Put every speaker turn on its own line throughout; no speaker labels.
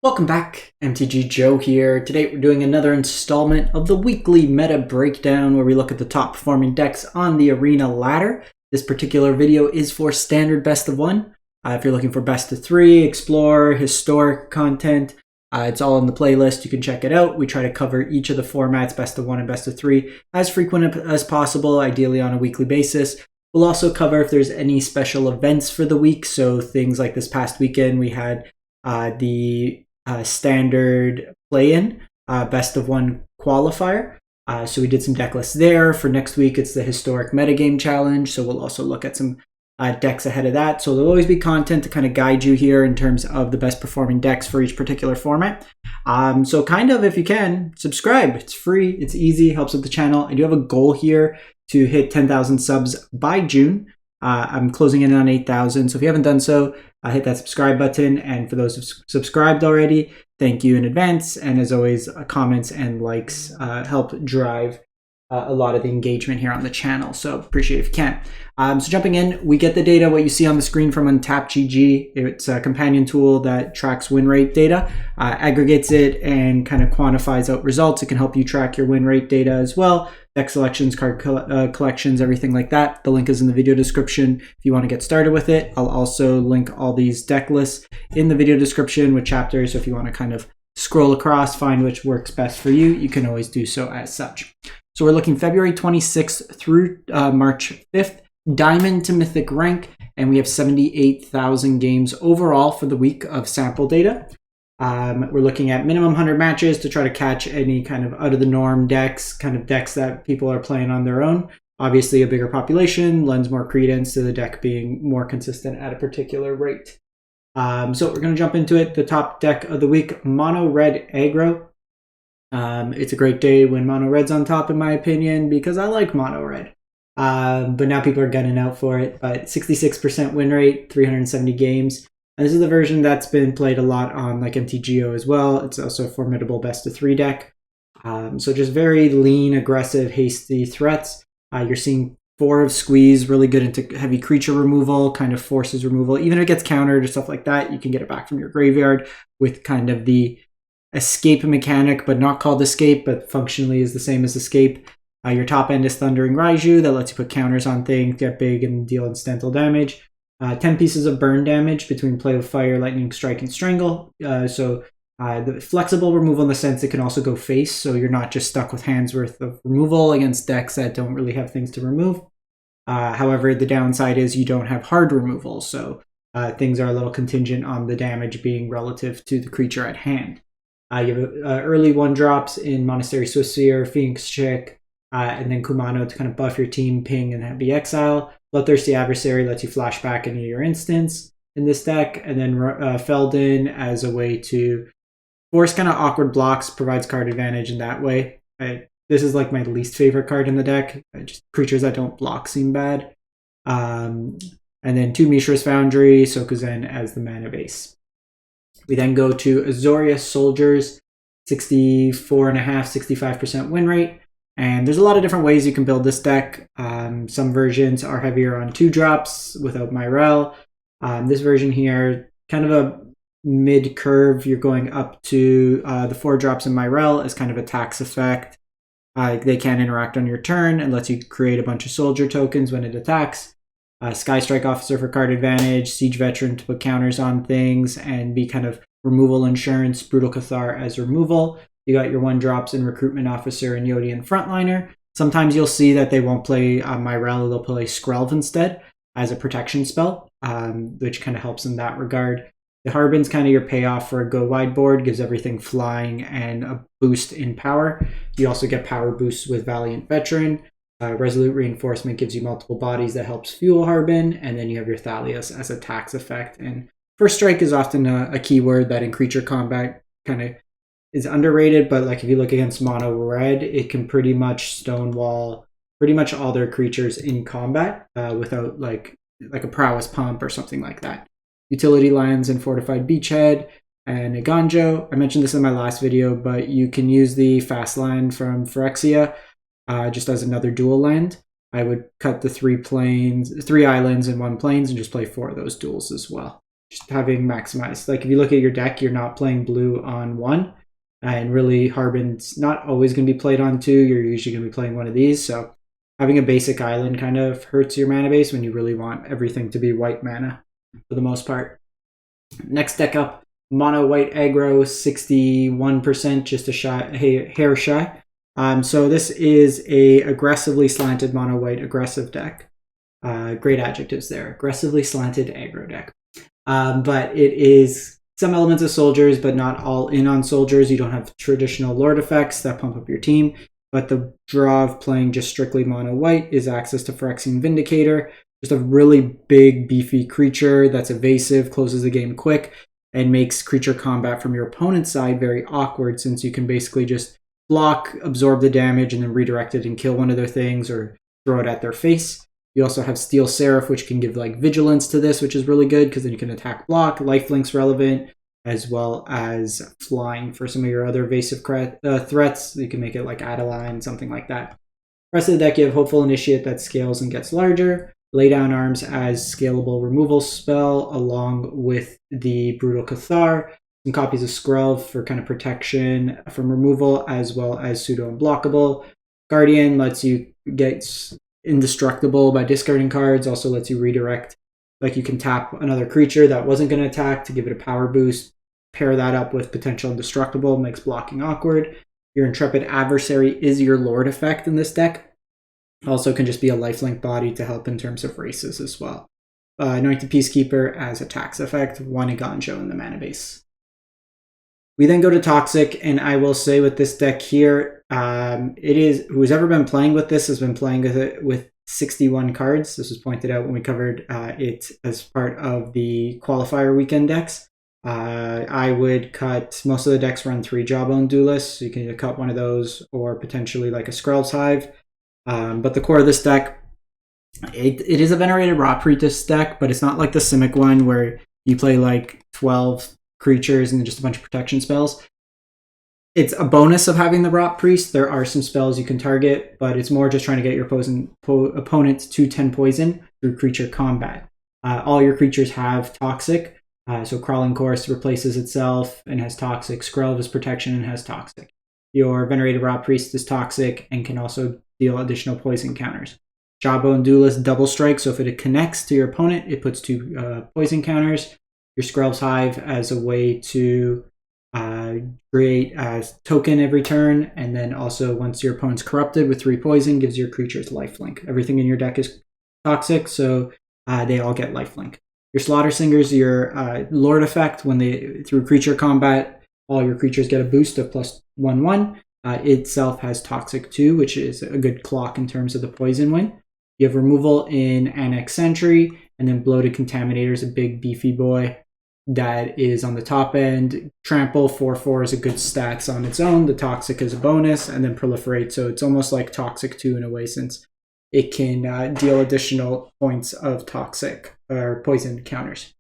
Welcome back, MTG Joe here. Today we're doing another installment of the weekly meta breakdown where we look at the top performing decks on the Arena ladder. This particular video is for standard best of one. If you're looking for best of three, explore, historic content, it's all in the playlist. You can check it out. We try to cover each of the formats, best of one and best of three, as frequent as possible, ideally on a weekly basis. We'll also cover if there's any special events for the week. So things like this past weekend, we had the standard play-in, best of one qualifier. So we did some deck lists there. For next week, it's the historic metagame challenge. So we'll also look at some decks ahead of that. So there'll always be content to kind of guide you here in terms of the best performing decks for each particular format. So kind of, if you can, subscribe. It's free, it's easy, helps with the channel. I do have a goal here to hit 10,000 subs by June. I'm closing in on 8,000. So if you haven't done so, hit that subscribe button. And for those who've subscribed already, thank you in advance. And as always, comments and likes help drive a lot of the engagement here on the channel. So appreciate it if you can. So jumping in, we get the data, what you see on the screen from UntapGG. It's a companion tool that tracks win rate data, aggregates it, and kind of quantifies out results. It can help you track your win rate data as well. Deck selections, card collections, everything like that. The link is in the video description if you want to get started with it. I'll also link all these deck lists in the video description with chapters. So if you want to kind of scroll across, find which works best for you, you can always do so as such. So we're looking February 26th through March 5th, Diamond to Mythic rank, and we have 78,000 games overall for the week of sample data. We're looking at minimum 100 matches to try to catch any kind of out of the norm decks, kind of decks that people are playing on their own. Obviously, a bigger population lends more credence to the deck being more consistent at a particular rate. So we're going to jump into it. The top deck of the week, Mono Red Aggro. It's a great day when Mono Red's on top, in my opinion, because I like Mono Red. But now people are gunning out for it. But 66% win rate, 370 games. And this is the version that's been played a lot on like MTGO as well. It's also a formidable best of three deck. So just very lean, aggressive, hasty threats. You're seeing 4 of Squeeze, really good into heavy creature removal, kind of forces removal. Even if it gets countered or stuff like that, you can get it back from your graveyard with kind of the escape mechanic, but not called escape, but functionally is the same as escape. Your top end is Thundering Raiju that lets you put counters on things, get big, and deal incidental damage. 10 pieces of burn damage between play with Fire, Lightning Strike, and Strangle. The flexible removal in the sense it can also go face, so you're not just stuck with hands worth of removal against decks that don't really have things to remove. However, the downside is you don't have hard removal, so things are a little contingent on the damage being relative to the creature at hand. You have early 1-drops in Monastery Swiftspear, Phoenix Chick, and then Kumano to kind of buff your team, ping, and Heavy Exile. Bloodthirsty Adversary lets you flash back into your instance in this deck, and then Feldin as a way to force kind of awkward blocks, provides card advantage in that way. This is like my least favorite card in the deck. Just creatures that don't block seem bad. And then 2 Mishra's Foundry, Sokuzen as the mana base. We then go to Azorius Soldiers, 64.5%, 65% win rate. And there's a lot of different ways you can build this deck. Some versions are heavier on 2-drops without Myrel. This version here, kind of a mid-curve. You're going up to the 4-drops in Myrel as kind of a tax effect. They can interact on your turn and lets you create a bunch of soldier tokens when it attacks. Sky Strike Officer for card advantage, Siege Veteran to put counters on things and be kind of removal insurance, Brutal Cathar as removal. You got your 1-drops in Recruitment Officer and Yodian Frontliner. Sometimes you'll see that they won't play Myrel, they'll play Skrelv instead as a protection spell, which kind of helps in that regard. The Harbin's kind of your payoff for a go-wide board, gives everything flying and a boost in power. You also get power boosts with Valiant Veteran. Resolute Reinforcement gives you multiple bodies that helps fuel Harbin, and then you have your Thalias as a tax effect. And First Strike is often a keyword that in creature combat kind of is underrated, but like if you look against Mono Red, it can pretty much stonewall pretty much all their creatures in combat without like a prowess pump or something like that. Utility lands and Fortified Beachhead and Iganjo. I mentioned this in my last video, but you can use the fast land from Phyrexia just as another dual land. I would cut the 3 islands and 1 plains and just play 4 of those duels as well. just having maximized. Like if you look at your deck, you're not playing blue on 1, and really Harbin's not always going to be played on 2. You're usually going to be playing one of these, so having a basic island kind of hurts your mana base when you really want everything to be white mana for the most part. Next deck up, mono white aggro, 61%, just a hair shy. So this is a aggressively slanted mono white aggressive deck. Great adjectives there. Aggressively slanted aggro deck. But it is some elements of soldiers, but not all in on soldiers. You don't have traditional lord effects that pump up your team. But the draw of playing just strictly mono white is access to Phyrexian Vindicator. Just a really big, beefy creature that's evasive, closes the game quick, and makes creature combat from your opponent's side very awkward, since you can basically just block, absorb the damage, and then redirect it and kill one of their things or throw it at their face. You also have Steel Seraph, which can give like vigilance to this, which is really good because then you can attack block. Lifelink's relevant, as well as flying for some of your other evasive threats. You can make it like Adeline, something like that. Rest of the deck, you have Hopeful Initiate that scales and gets larger. Lay Down Arms as scalable removal spell, along with the Brutal Cathar. Some copies of Skrelv for kind of protection from removal, as well as pseudo unblockable. Guardian lets you get indestructible by discarding cards, also lets you redirect. Like you can tap another creature that wasn't going to attack to give it a power boost, pair that up with potential indestructible, makes blocking awkward. Your Intrepid Adversary is your Lord effect in this deck. Also can just be a lifelink body to help in terms of races as well. Anointed Peacekeeper as a tax effect, 1 Iganjo in the mana base. We then go to Toxic, and I will say with this deck here, it is, who's ever been playing with this has been playing with it with 61 cards. This was pointed out when we covered it as part of the qualifier weekend decks. I would cut, most of the decks run 3 Jawbone Duelists, so you can either cut one of those or potentially like a Skrelv's Hive. But the core of this deck, it is a Venerated Rot Priest deck, but it's not like the Simic one where you play like 12 creatures and just a bunch of protection spells. It's a bonus of having the Rot Priest. There are some spells you can target, but it's more just trying to get your opponent to 10 poison through creature combat. All your creatures have Toxic, so Crawling Corpse replaces itself and has Toxic. Skrelv is protection and has Toxic. Your Venerated Rot Priest is Toxic and can also deal additional poison counters. Jawbone Duelist double strike, so if it connects to your opponent, it puts 2 poison counters. Your Skrelv's Hive as a way to create a token every turn, and then also once your opponent's corrupted with 3 poison, gives your creatures lifelink. Everything in your deck is Toxic, so they all get lifelink. Your Slaughter Singer's your Lord effect. When they, through creature combat, all your creatures get a boost of +1/1. Itself has Toxic 2, which is a good clock in terms of the poison win. You have removal in Annex Sentry, and then Bloated Contaminator is a big beefy boy that is on the top end. Trample 4/4 is a good stats on its own. The Toxic is a bonus, and then Proliferate, so it's almost like Toxic 2 in a way, since it can deal additional points of Toxic or poison counters.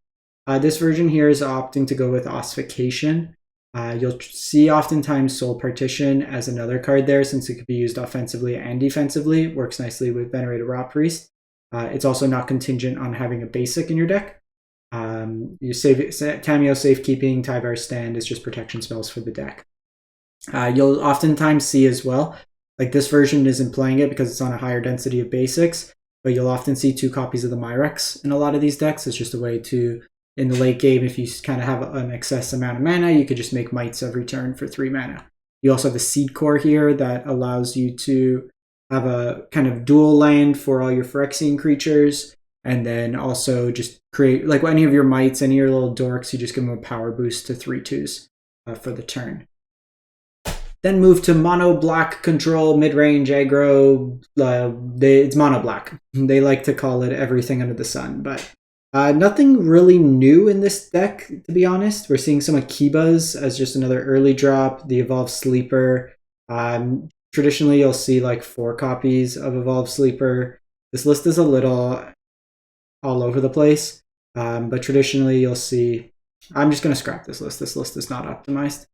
This version here is opting to go with Ossification. You'll see oftentimes Soul Partition as another card there, since it could be used offensively and defensively. It works nicely with Venerated Rot Priest. It's also not contingent on having a basic in your deck. Your Tameo Safekeeping, Tyvar's Stand is just protection spells for the deck. You'll oftentimes see as well, like this version isn't playing it because it's on a higher density of basics, but you'll often see 2 copies of the Myrex in a lot of these decks. It's just a way to, in the late game, if you kind of have an excess amount of mana, you could just make mites every turn for 3 mana. You also have the Seed Core here that allows you to have a kind of dual land for all your Phyrexian creatures, and then also just create, like any of your mites, any of your little dorks, you just give them a power boost to 3/2s for the turn. Then move to Mono Black Control, Midrange, Aggro. It's Mono Black. They like to call it everything under the sun, but nothing really new in this deck, to be honest. We're seeing some Akibas as just another early drop, the Evolved Sleeper. Traditionally, you'll see like 4 copies of Evolved Sleeper. This list is a little all over the place, but traditionally you'll see, I'm just going to scrap this list. This list is not optimized.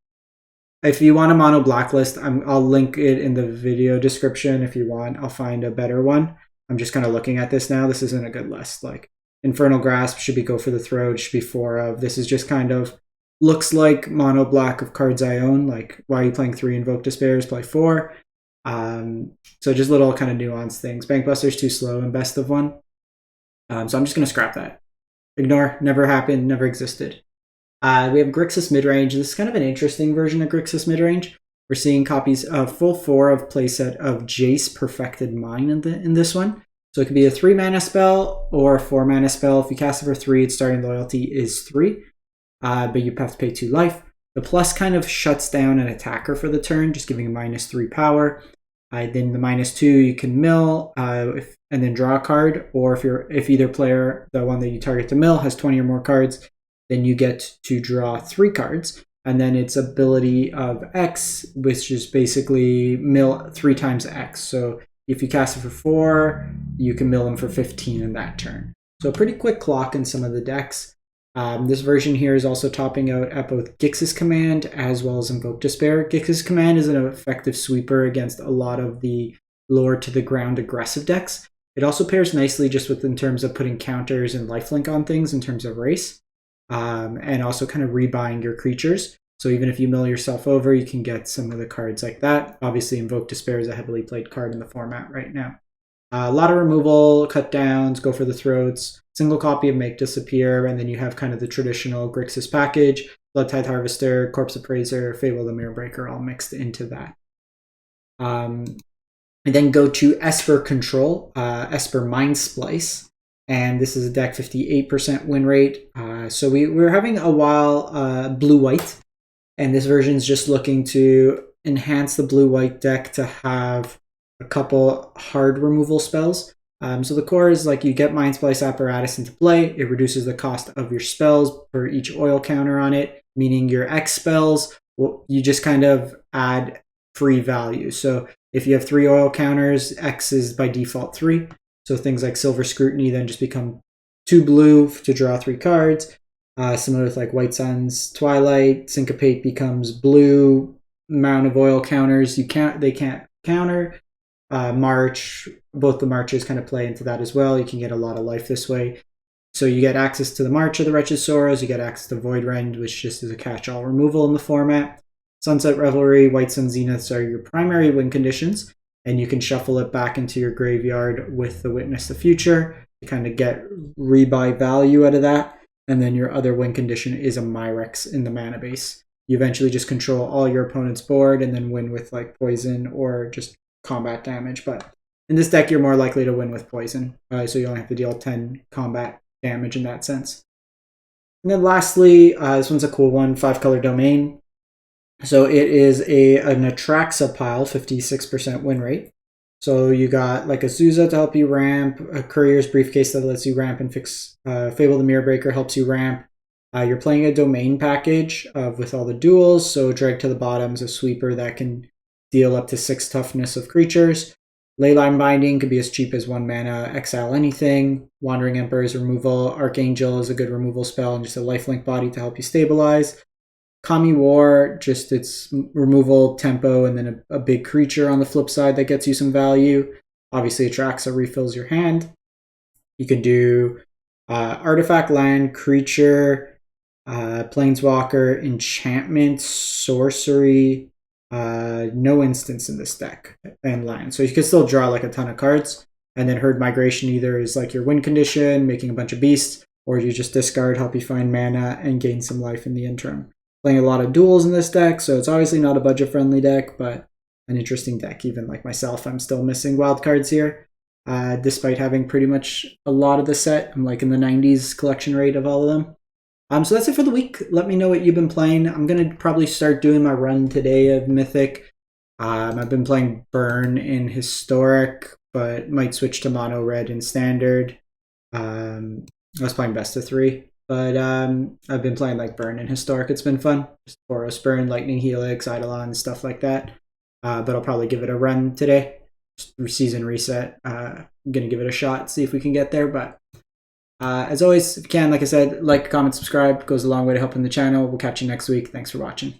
If you want a mono black list, I'll link it in the video description if you want. I'll find a better one. I'm just kind of looking at this now. This isn't a good list. Like, Infernal Grasp should be Go for the Throat, should be 4 of. This is just kind of looks like mono black of cards I own. Like, why are you playing 3 Invoke Despairs? Play 4. So just little kind of nuanced things. Bankbuster's too slow and best of 1. So I'm just going to scrap that. Ignore, never happened, never existed. We have Grixis Midrange. This is kind of an interesting version of Grixis Midrange. We're seeing copies of full 4 of playset of Jace Perfected Mine in this one. So it could be a 3 mana spell or a 4 mana spell. If you cast it for 3, its starting loyalty is 3, but you have to pay 2 life. The plus kind of shuts down an attacker for the turn, just giving a -3 power. Then the -2 you can mill and then draw a card, or if either player, the one that you target to mill, has 20 or more cards, then you get to draw 3 cards. And then its ability of X, which is basically mill 3 times X. So if you cast it for 4, you can mill them for 15 in that turn. So a pretty quick clock in some of the decks. This version here is also topping out at both Grixis Command as well as Invoke Despair. Grixis Command is an effective sweeper against a lot of the lower to the ground aggressive decks. It also pairs nicely just with in terms of putting counters and lifelink on things in terms of race, and also kind of rebuying your creatures. So even if you mill yourself over, you can get some of the cards like that. Obviously, Invoke Despair is a heavily played card in the format right now. A lot of removal, cut downs, Go for the Throats, single copy of Make Disappear, and then you have kind of the traditional Grixis package, Bloodtithe Harvester, Corpse Appraiser, Fable the Mirror Breaker, all mixed into that. And then go to Esper Control, Esper Mind Splice, and this is a deck 58% win rate. So we're having a while blue-white, and this version is just looking to enhance the blue-white deck to have a couple hard removal spells. So the core is like you get Mind Splice Apparatus into play. It reduces the cost of your spells per each oil counter on it, meaning your X spells, you just kind of add free value. So if you have 3 oil counters, X is by default 3. So things like Silver Scrutiny then just become 2 blue to draw 3 cards. Similar with like White Sun's Twilight, Syncopate becomes blue. Amount of oil counters they can't counter. March, both the marches kind of play into that as well. You can get a lot of life this way. So you get access to the March of the Wretched Sorrows, you get access to Void Rend, which just is a catch-all removal in the format. Sunset Revelry, White Sun Zeniths are your primary win conditions, and you can shuffle it back into your graveyard with the Witness the Future to kind of get rebuy value out of that. And then your other win condition is a Myrex in the mana base. You eventually just control all your opponent's board and then win with like poison or just combat damage, but in this deck you're more likely to win with poison, so you only have to deal 10 combat damage in that sense. And then lastly, this one's a cool one, 5-color domain. So it is an Atraxa pile, 56% win rate. So you got like a Zuza to help you ramp, a Courier's Briefcase that lets you ramp and fix, Fable the Mirror Breaker helps you ramp. You're playing a domain package with all the duels, so Drag to the Bottom is a sweeper that can deal up to 6 toughness of creatures. Leyline Binding could be as cheap as 1 mana, exile anything. Wandering Emperor's removal. Archangel is a good removal spell and just a lifelink body to help you stabilize. Kami War, just its removal, tempo, and then a big creature on the flip side that gets you some value. Obviously Atraxa refills your hand. You can do artifact, land, creature, planeswalker, enchantment, sorcery, no instance in this deck, and land. So you can still draw like a ton of cards. And then Herd Migration either is like your win condition, making a bunch of beasts, or you just discard, help you find mana, and gain some life in the interim. Playing a lot of duels in this deck, so it's obviously not a budget-friendly deck, but an interesting deck. Even like myself, I'm still missing wild cards here, despite having pretty much a lot of the set. I'm like in the 90s collection rate of all of them. So that's it for the week. Let me know what you've been playing. I'm going to probably start doing my run today of Mythic. I've been playing Burn in Historic, but might switch to Mono Red in Standard. I was playing Best of 3, but I've been playing like Burn in Historic. It's been fun. Just Boros Burn, Lightning Helix, Eidolon, stuff like that. But I'll probably give it a run today. Just season reset. I'm going to give it a shot, see if we can get there, but as always, if you can, like I said, like, comment, subscribe. Goes a long way to helping the channel. We'll catch you next week. Thanks for watching.